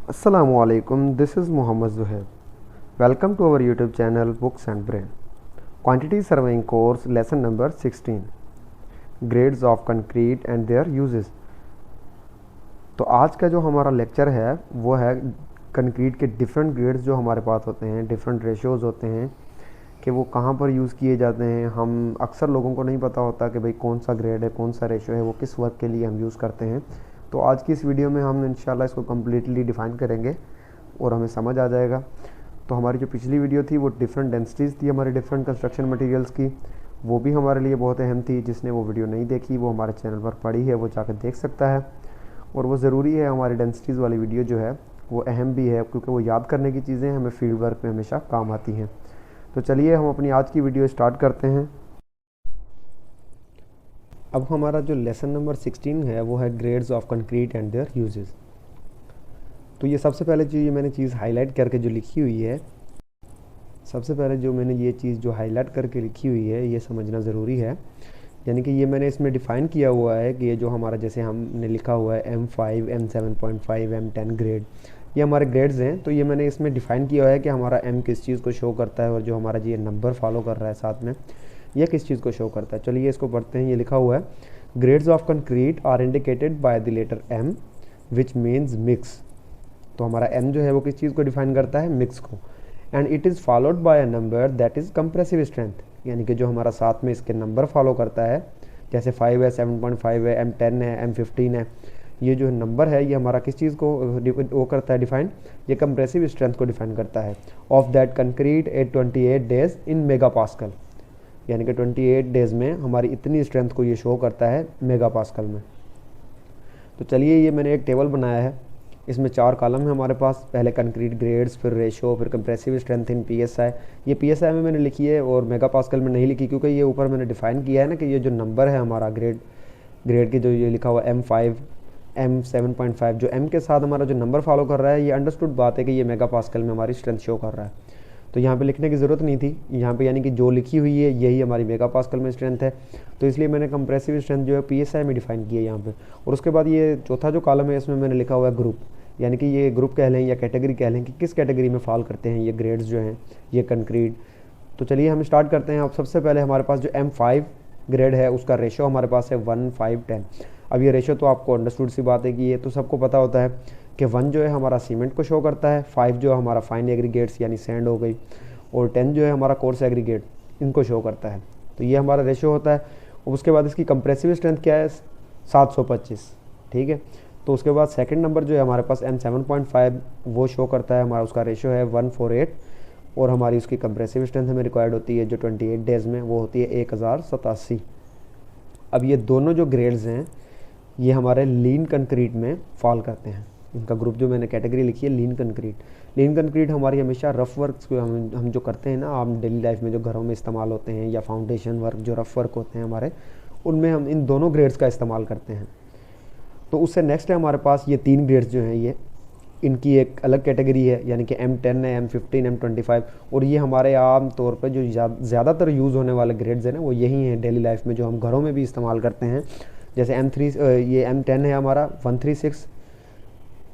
Assalamualaikum, this is Muhammad Zuhair. Welcome to our YouTube channel Books and Brain. Quantity Surveying Course Lesson number 16, Grades of Concrete and Their Uses. तो आज का जो हमारा lecture है वो है concrete के डिफरेंट ग्रेड्स जो हमारे पास होते हैं, डिफरेंट रेशियोज़ होते हैं कि वो कहाँ पर यूज़ किए जाते हैं। हम अक्सर लोगों को नहीं पता होता कि भाई कौन सा ग्रेड है, कौन सा रेशियो है, वो किस वर्क के लिए हम यूज़ करते हैं। तो आज की इस वीडियो में हम इंशाल्लाह इसको कम्प्लीटली डिफ़ाइन करेंगे और हमें समझ आ जाएगा। तो हमारी जो पिछली वीडियो थी वो डिफरेंट डेंसिटीज़ थी हमारे डिफरेंट कंस्ट्रक्शन मटेरियल्स की, वो भी हमारे लिए बहुत अहम थी। जिसने वो वीडियो नहीं देखी वो हमारे चैनल पर पड़ी है, वो जाकर देख सकता है। और वो ज़रूरी है, हमारी डेंसिटीज़ वाली वीडियो जो है वो अहम भी है क्योंकि वो याद करने की चीज़ें हमें फील्ड वर्क में हमेशा काम आती हैं। तो चलिए हम अपनी आज की वीडियो स्टार्ट करते हैं। अब हमारा जो लेसन नंबर 16 है वो है grades of concrete and there uses. तो ये सबसे पहले जो ये मैंने चीज़ हाईलाइट करके जो लिखी हुई है, सबसे पहले जो मैंने ये चीज़ जो हाईलाइट करके लिखी हुई है ये समझना ज़रूरी है। यानी कि ये मैंने इसमें डिफ़ाइन किया हुआ है कि ये जो हमारा जैसे हमने लिखा हुआ है M5, M7.5, M10 ग्रेड, ये हमारे ग्रेड्स हैं। तो ये मैंने इसमें डिफ़ाइन किया हुआ है कि हमारा M किस चीज़ को शो करता है और जो हमारा ये नंबर फॉलो कर रहा है साथ में ये किस चीज़ को शो करता है। चलिए इसको पढ़ते हैं। ये लिखा हुआ है grades of concrete are indicated by the letter M which means mix. तो हमारा M जो है वो किस चीज़ को डिफ़ाइन करता है, मिक्स को। And it is followed by a number that is compressive strength, यानी कि जो हमारा साथ में इसके नंबर फॉलो करता है, जैसे 5 है, 7.5 है, M10 है, M15 है, ये जो नंबर है ये हमारा किस चीज़ को वो करता है डिफ़ाइन, ये कंप्रेसिव स्ट्रेंथ को डिफ़ाइन करता है। Of that concrete 28 days in mega pascal, यानी कि 28 डेज़ में हमारी इतनी स्ट्रेंथ को ये शो करता है मेगा पास्कल में। तो चलिए ये मैंने एक टेबल बनाया है, इसमें 4 कॉलम है हमारे पास। पहले कंक्रीट ग्रेड्स, फिर रेशो, फिर कंप्रेसिव स्ट्रेंथ इन PSI। ये PSI में मैंने लिखी है और मेगा पास्कल में नहीं लिखी क्योंकि ये ऊपर मैंने डिफ़ाइन किया है ना कि ये जो नंबर है हमारा ग्रेड की जो ये लिखा हुआ M5, M7.5, जो M के साथ हमारा जो नंबर फॉलो कर रहा है, ये अंडरस्टूड बात है कि ये मेगा पास्कल में हमारी स्ट्रेंथ शो कर रहा है। तो यहाँ पे लिखने की ज़रूरत नहीं थी, यहाँ पे यानी कि जो लिखी हुई है यही हमारी मेगा पास्कल में स्ट्रेंथ है। तो इसलिए मैंने कंप्रेसिव स्ट्रेंथ जो है PSI में डिफ़ाइन की है यहाँ पे। और उसके बाद ये चौथा जो कॉलम है इसमें मैंने लिखा हुआ है ग्रुप, यानी कि ये ग्रुप कह लें या कैटेगरी कह लें कि किस कैटेगरी में फॉल करते हैं ये ग्रेड्स जो हैं ये कंक्रीट। तो चलिए हम स्टार्ट करते हैं। अब सबसे पहले हमारे पास जो M5 ग्रेड है उसका रेशो हमारे पास है 1, 5, 10। अब ये रेशो तो आपको अंडरस्टूड सी बात है कि ये तो सबको पता होता है कि 1 जो है हमारा सीमेंट को शो करता है, 5 जो हमारा फाइन एग्रीगेट्स यानी सैंड हो गई, और 10 जो है हमारा कोर्स एग्रीगेट इनको शो करता है। तो ये हमारा रेशो होता है। उसके बाद इसकी कंप्रेसिव स्ट्रेंथ क्या है, 725, ठीक है। तो उसके बाद सेकंड नंबर जो है हमारे पास M7.5 वो शो करता है, हमारा उसका रेशो है 148, और हमारी उसकी कंप्रेसिव स्ट्रेंथ हमें रिक्वायर्ड होती है जो 28 डेज़ में वो होती है 1087। अब ये दोनों जो ग्रेड्स हैं ये हमारे लीन कंक्रीट में फॉल करते हैं। इनका ग्रुप जो मैंने कैटेगरी लिखी है लीन कंक्रीट। लीन कंक्रीट हमारी हमेशा रफ़ वर्क हम जो करते हैं ना आम डेली लाइफ में जो घरों में इस्तेमाल होते हैं, या फाउंडेशन वर्क जो रफ़ वर्क होते हैं हमारे, उनमें हम इन दोनों ग्रेड्स का इस्तेमाल करते हैं। तो उससे नेक्स्ट है हमारे पास ये 3 ग्रेड्स जो हैं ये इनकी एक अलग कैटेगरी है, यानी कि M10 है, M15, M25। और ये हमारे आम तौर पर जो ज़्यादातर यूज़ होने वाले ग्रेड्स हैं ना वो यही हैं डेली लाइफ में जो हम घरों में भी इस्तेमाल करते हैं। जैसे ये M10 है हमारा 136,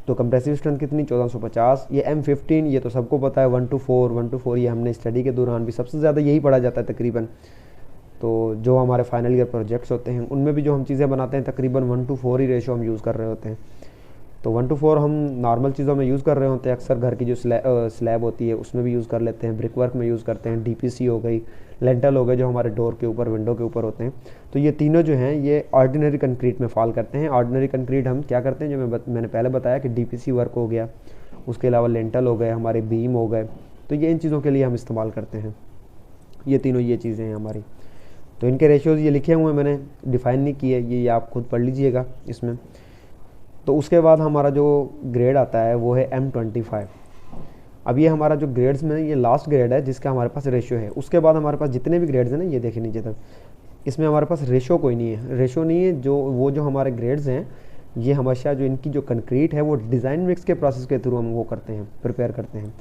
तो कंप्रेसिव स्ट्रेंथ कितनी 1450। ये M15 ये तो सबको पता है 1 to 4 ये हमने स्टडी के दौरान भी सबसे ज़्यादा यही पढ़ा जाता है तकरीबन। तो जो हमारे फाइनल ईयर प्रोजेक्ट्स होते हैं उनमें भी जो हम चीज़ें बनाते हैं तकरीबन 1 to 4 ही रेशो हम यूज़ कर रहे होते हैं। तो 1 to 4 हम नॉर्मल चीज़ों में यूज़ कर रहे होते हैं, अक्सर घर की जो स्लैब होती है उसमें भी यूज़ कर लेते हैं, ब्रिक वर्क में यूज़ करते हैं, DPC हो गई, लेंटल हो गए जो हमारे डोर के ऊपर, विंडो के ऊपर होते हैं। तो ये तीनों जो हैं ये ऑर्डिनरी कंक्रीट में फॉल करते हैं। ऑर्डिनरी कंक्रीट हम क्या करते हैं, जो मैंने पहले बताया कि DPC वर्क हो गया, उसके अलावा लेंटल हो गए, हमारे बीम हो गए, तो ये इन चीज़ों के लिए हम इस्तेमाल करते हैं। ये तीनों ये चीज़ें हैं हमारी। तो इनके रेशियोज़ ये लिखे हुए हैं, मैंने डिफ़ाइन नहीं किए, ये आप खुद पढ़ लीजिएगा इसमें। तो उसके बाद हमारा जो ग्रेड आता है वो है M25। अब ये हमारा जो ग्रेड्स में ये लास्ट ग्रेड है जिसका हमारे पास रेशियो है। उसके बाद हमारे पास जितने भी ग्रेड्स हैं ना, ये देखिए नीचे तक, इसमें हमारे पास रेशियो कोई नहीं है। रेशियो नहीं है, जो हमारे ग्रेड्स हैं ये हमेशा जो इनकी जो कंक्रीट है वो डिज़ाइन मिक्स के प्रोसेस के थ्रू हम वो करते हैं, प्रिपेयर करते हैं।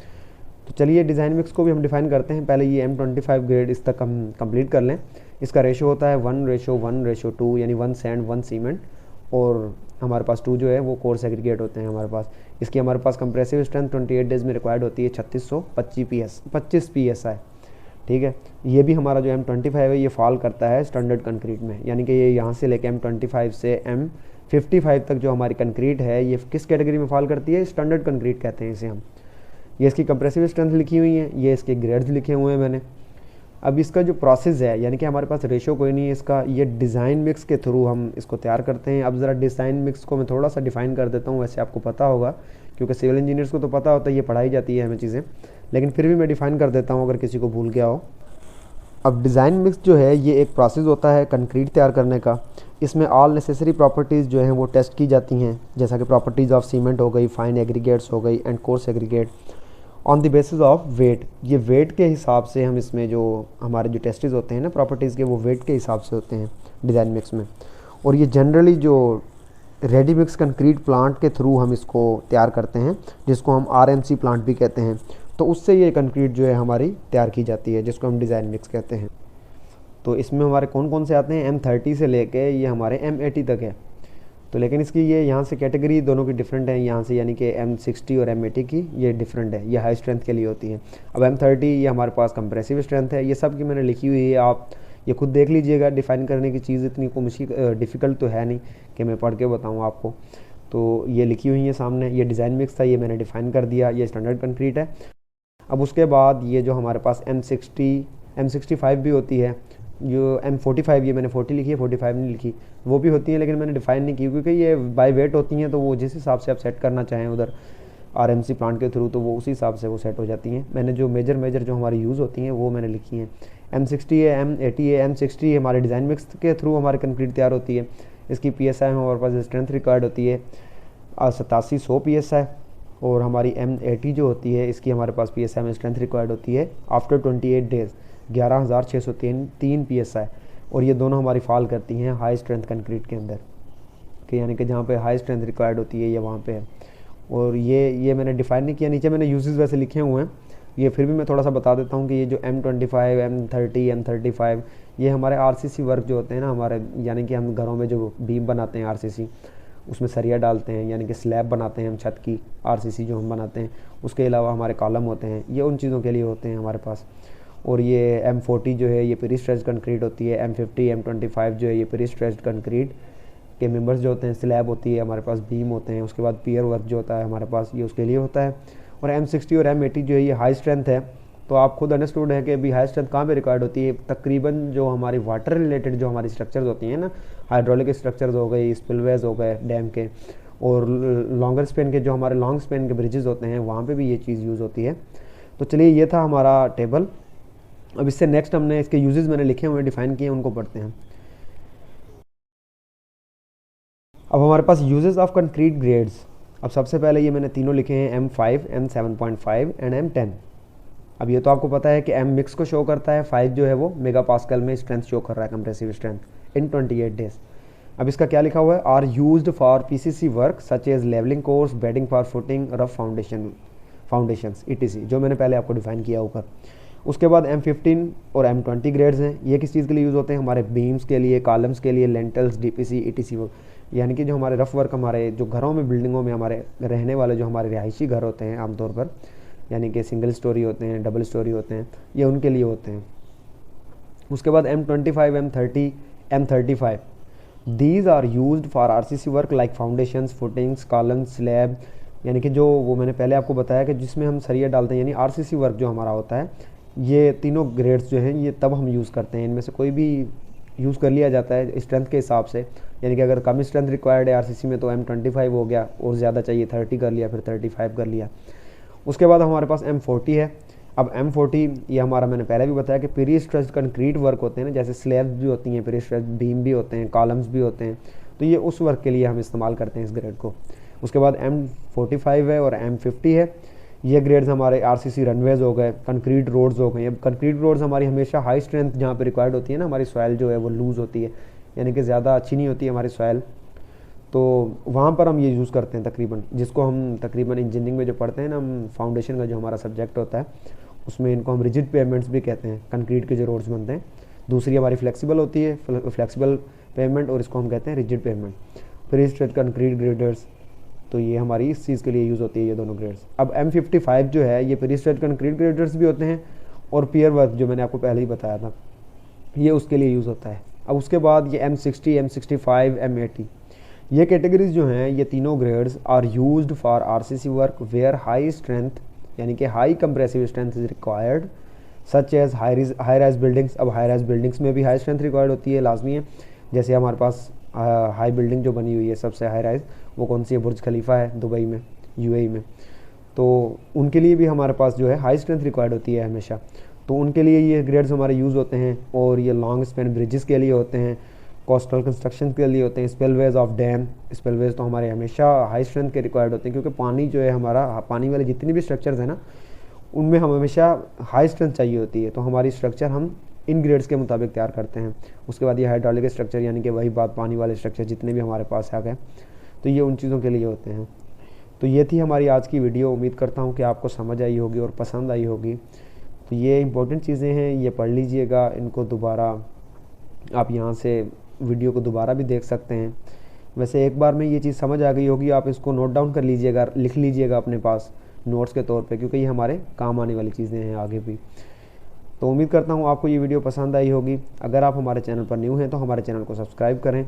तो चलिए डिज़ाइन मिक्स को भी हम डिफ़ाइन करते हैं। पहले ये M25 ग्रेड इस तक हम कंप्लीट कर लें। इसका रेशो होता है 1:1:2, यानी 1 सैंड 1 सीमेंट, और हमारे पास 2 जो है वो कोर्स एग्रीगेट होते हैं हमारे पास। इसकी हमारे पास कंप्रेसिव स्ट्रेंथ 28 डेज में रिक्वायर्ड होती है 2525 PSI। ठीक है, ये भी हमारा जो M25 है ये फॉल करता है स्टैंडर्ड कंक्रीट में, यानी कि ये यहाँ से लेके M25 से M55 तक जो हमारी कंक्रीट है ये किस कैटेगरी में फॉल करती है, स्टैंडर्ड कंक्रीट कहते हैं इसे हम। ये इसकी कंप्रेसिव स्ट्रेंथ लिखी हुई है, ये इसके ग्रेड्स लिखे हुए हैं मैंने। अब इसका जो प्रोसेस है, यानी कि हमारे पास रेशो कोई नहीं है इसका, ये डिज़ाइन मिक्स के थ्रू हम इसको तैयार करते हैं। अब ज़रा डिज़ाइन मिक्स को मैं थोड़ा सा डिफ़ाइन कर देता हूँ, वैसे आपको पता होगा क्योंकि सिविल इंजीनियर्स को तो पता होता है, ये पढ़ाई जाती है हमें चीज़ें, लेकिन फिर भी मैं डिफ़ाइन कर देता हूँ अगर किसी को भूल गया हो। अब डिज़ाइन मिक्स जो है ये एक प्रोसेस होता है कंक्रीट तैयार करने का। इसमें ऑल नेसेसरी प्रॉपर्टीज़ जो हैं वो टेस्ट की जाती हैं, जैसा कि प्रॉपर्टीज़ ऑफ सीमेंट हो गई, फाइन एग्रीगेट्स हो गई and coarse aggregate on the basis of weight. ये वेट के हिसाब से हम इसमें जो हमारे जो टेस्टिस होते हैं ना प्रॉपर्टीज़ के, वो वेट के हिसाब से होते हैं डिज़ाइन मिक्स में। और ये जनरली जो रेडी मिक्स कंक्रीट प्लांट के थ्रू हम इसको तैयार करते हैं, जिसको हम RMC प्लांट भी कहते हैं। तो उससे ये कंक्रीट जो है हमारी तैयार की जाती है, जिसको हम डिज़ाइन मिक्स कहते हैं। तो इसमें हमारे कौन कौन से आते हैं, M30 से लेके ये हमारे M80 तक है। तो लेकिन इसकी ये यहाँ से कैटेगरी दोनों की डिफरेंट है यहाँ से, यानी कि M60 और M80 की ये डिफरेंट है, ये हाई स्ट्रेंथ के लिए होती है। अब M30 ये हमारे पास कंप्रेसिव स्ट्रेंथ है। ये सब की मैंने लिखी हुई है, आप ये खुद देख लीजिएगा। डिफ़ाइन करने की चीज़ इतनी को मुश्किल डिफ़िकल्ट तो है नहीं कि मैं पढ़ के बताऊँ आपको। तो ये लिखी हुई है सामने। ये डिज़ाइन मिक्स था, ये मैंने डिफ़ाइन कर दिया, ये स्टैंडर्ड कंक्रीट है। अब उसके बाद ये जो हमारे पास M65 भी होती है, जो M45 ये मैंने 40 लिखी है, 45 नहीं लिखी, वो भी होती हैं लेकिन मैंने डिफ़ाइन नहीं की क्योंकि ये बाय वेट होती हैं। तो वो जिस हिसाब से आप सेट करना चाहें उधर RMC प्लांट के थ्रू, तो वो उसी हिसाब से वो सेट हो जाती हैं। मैंने जो मेजर जो हमारी यूज़ होती हैं वो मैंने लिखी हैं। M60 है, M80 है। M60 हमारे डिज़ाइन मिक्स के थ्रू हमारी कंक्रीट तैयार होती है। इसकी PSI में हमारे पास स्ट्रेंथ रिक्वायर्ड होती है 8700 PSI। और हमारी M80 जो होती है इसकी हमारे पास PSI में स्ट्रेंथ रिक्वायर्ड होती है आफ्टर 28 डेज़ 11603 PSI। और ये दोनों हमारी फॉल करती हैं हाई स्ट्रेंथ कंक्रीट के अंदर, कि यानी कि जहाँ पे हाई स्ट्रेंथ रिक्वायर्ड होती है ये वहाँ पे है। और ये मैंने डिफ़ाइन नहीं किया, नीचे मैंने यूजेस वैसे लिखे हुए हैं। ये फिर भी मैं थोड़ा सा बता देता हूँ कि ये जो M25, M30, M35 ये हमारे RCC वर्क जो होते हैं ना हमारे, यानी कि हम घरों में जो बीम बनाते हैं RCC, उसमें सरिया डालते हैं, यानी कि स्लैब बनाते हैं हम छत की, RCC जो हम बनाते हैं। उसके अलावा हमारे कॉलम होते हैं, ये उन चीज़ों के लिए होते हैं हमारे पास। और ये M40 जो है ये प्री स्ट्रेच्ड कंक्रीट होती है। M50, M25 जो है ये प्री स्ट्रेच्ड कंक्रीट के मेंबर्स जो होते हैं, स्लैब होती है हमारे पास, बीम होते हैं। उसके बाद पियर वर्क जो होता है हमारे पास ये उसके लिए होता है। और M60 और M80 जो है ये हाई स्ट्रेंथ है। तो आप खुद अंडरस्टूड है कि अभी हाई स्ट्रेंथ कहाँ पे रिक्वायर्ड होती है, तकरीबन जो हमारी वाटर रिलेटेड जो हमारी स्ट्रक्चर्स होती हैं ना, हाइड्रोलिक स्ट्रक्चर्स हो गए, स्पिलवेज हो गए डैम के, और लॉन्गर स्पेन के जो हमारे लॉन्ग स्पेन के ब्रिजेस होते हैं वहाँ पे भी ये चीज़ यूज़ होती है। तो चलिए ये था हमारा टेबल। अब इससे नेक्स्ट हमने इसके यूजेस मैंने लिखे हुए डिफाइन किए, उनको पढ़ते हैं। अब हमारे पास यूजेस ऑफ कंक्रीट ग्रेड्स। अब सबसे पहले ये मैंने तीनों लिखे हैं, M5, M7.5 एंड M10। अब ये तो आपको पता है कि M मिक्स को शो करता है, 5 जो है वो मेगा पास्कल में स्ट्रेंथ शो कर रहा है, कंप्रेसिव स्ट्रेंथ इन 28 डेज। अब इसका क्या लिखा हुआ है, are used for PCC work such as levelling course, bedding for footing, rough foundations ETC, जो मैंने पहले आपको डिफाइन किया ऊपर। उसके बाद M15 और M20 ग्रेड्स हैं। ये किस चीज़ के लिए यूज़ होते हैं, हमारे बीम्स के लिए, कॉलम्स के लिए, लेंटल्स, DPC, ETC वर्क, यानी कि जो हमारे रफ वर्क, हमारे जो घरों में, बिल्डिंगों में हमारे रहने वाले जो हमारे रिहायशी घर होते हैं आमतौर पर, यानी कि सिंगल स्टोरी होते हैं, डबल स्टोरी होते हैं, ये उनके लिए होते हैं। उसके बाद M25, M30, M35 these are used for RCC work like foundations, footings, columns, slab, यानी कि जो वो मैंने पहले आपको बताया कि जिसमें हम सरिया डालते हैं, यानी RCC वर्क जो हमारा होता है, ये तीनों ग्रेड्स जो हैं ये तब हम यूज़ करते हैं। इनमें से कोई भी यूज़ कर लिया जाता है स्ट्रेंथ के हिसाब से, यानी कि अगर कम स्ट्रेंथ रिक्वायर्ड है RCC में तो M25 हो गया, और ज़्यादा चाहिए 30 कर लिया, फिर 35 कर लिया। उसके बाद हमारे पास M40 है। अब M40 ये हमारा, मैंने पहले भी बताया कि प्री स्ट्रेच्ड कंक्रीट वर्क होते हैं ना, जैसे स्लैब्स भी होती हैं, प्री स्ट्रेच्ड बीम भी होते हैं, कॉलम्स भी होते हैं, तो ये उस वर्क के लिए हम इस्तेमाल करते हैं इस ग्रेड को। उसके बाद M45 है और M50 है। ये ग्रेड्स हमारे RCC रनवेज हो गए, कंक्रीट रोड्स हो गए। अब कंक्रीट रोड्स हमारी हमेशा हाई स्ट्रेंथ जहाँ पे रिक्वायर्ड होती है ना, हमारी सॉइल जो है वो लूज़ होती है, यानी कि ज़्यादा अच्छी नहीं होती है हमारी सॉइल, तो वहाँ पर हम ये यूज़ करते हैं तकरीबन, जिसको हम तकरीबन इंजीनियरिंग में जो पढ़ते हैं ना हम, फाउंडेशन का जो हमारा सब्जेक्ट होता है उसमें इनको हम रिजिड पेवमेंट्स भी कहते हैं, कंक्रीट के जो रोड्स बनते हैं। दूसरी हमारी फ्लेक्सिबल होती है, फ्लेक्सिबल पेवमेंट, और इसको हम कहते हैं rigid pavement. Pre stretch concrete graders, तो ये हमारी इस चीज़ के लिए यूज़ होती है ये दोनों ग्रेड्स। अब M55 जो है ये प्री स्ट्रेच कंक्रीट ग्रेडर्स भी होते हैं, और पियर वर्क जो मैंने आपको पहले ही बताया था ये उसके लिए यूज़ होता है। अब उसके बाद ये M60, M65, M80, ये कैटेगरीज जो हैं ये तीनों grades are used for RCC work where high strength यानी कि high compressive strength is required, such as high rise buildings. अब हाई राइज बिल्डिंग्स में भी हाई स्ट्रेंथ रिक्वायर्ड होती है, लाजमी है। जैसे हमारे पास हाई बिल्डिंग जो बनी हुई है सबसे हाई राइज, वो कौन सी है, बुर्ज खलीफा है दुबई में, UAE में, तो उनके लिए भी हमारे पास जो है हाई स्ट्रेंथ रिक्वायर्ड होती है हमेशा, तो उनके लिए ये ग्रेड्स हमारे यूज़ होते हैं। और ये लॉन्ग स्पैन ब्रिजेस के लिए होते हैं, कोस्टल कंस्ट्रक्शन के लिए होते हैं, स्पिलवेज ऑफ डैम। स्पिलवेज तो हमारे हमेशा हाई स्ट्रेंथ के रिक्वायर्ड होते हैं, क्योंकि पानी जो है हमारा, पानी वाले जितनी भी स्ट्रक्चर्स हैं ना, उनमें हम हमेशा हाई स्ट्रेंथ चाहिए होती है, तो हमारी स्ट्रक्चर हम इन ग्रेड्स के मुताबिक तैयार करते हैं। उसके बाद ये हाइड्रोलिक स्ट्रक्चर यानी कि वही बात, पानी वाले स्ट्रक्चर जितने भी हमारे पास आ गए, तो ये उन चीज़ों के लिए होते हैं। तो ये थी हमारी आज की वीडियो, उम्मीद करता हूँ कि आपको समझ आई होगी और पसंद आई होगी। तो ये इंपॉर्टेंट चीज़ें हैं, ये पढ़ लीजिएगा, इनको दोबारा आप यहाँ से वीडियो को दोबारा भी देख सकते हैं। वैसे एक बार में ये चीज़ समझ आ गई होगी, आप इसको नोट डाउन कर लीजिएगा, लिख लीजिएगा अपने पास नोट्स के तौर पे, क्योंकि ये हमारे काम आने वाली चीज़ें हैं आगे भी। तो उम्मीद करता हूँ आपको ये वीडियो पसंद आई होगी। अगर आप हमारे चैनल पर न्यू हैं तो हमारे चैनल को सब्सक्राइब करें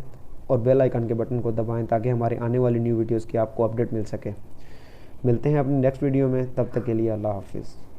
और बेल आइकन के बटन को दबाएं, ताकि हमारे आने वाली न्यू वीडियोज़ की आपको अपडेट मिल सके। मिलते हैं अपनी नेक्स्ट वीडियो में, तब तक के लिए अल्लाह हाफिज़।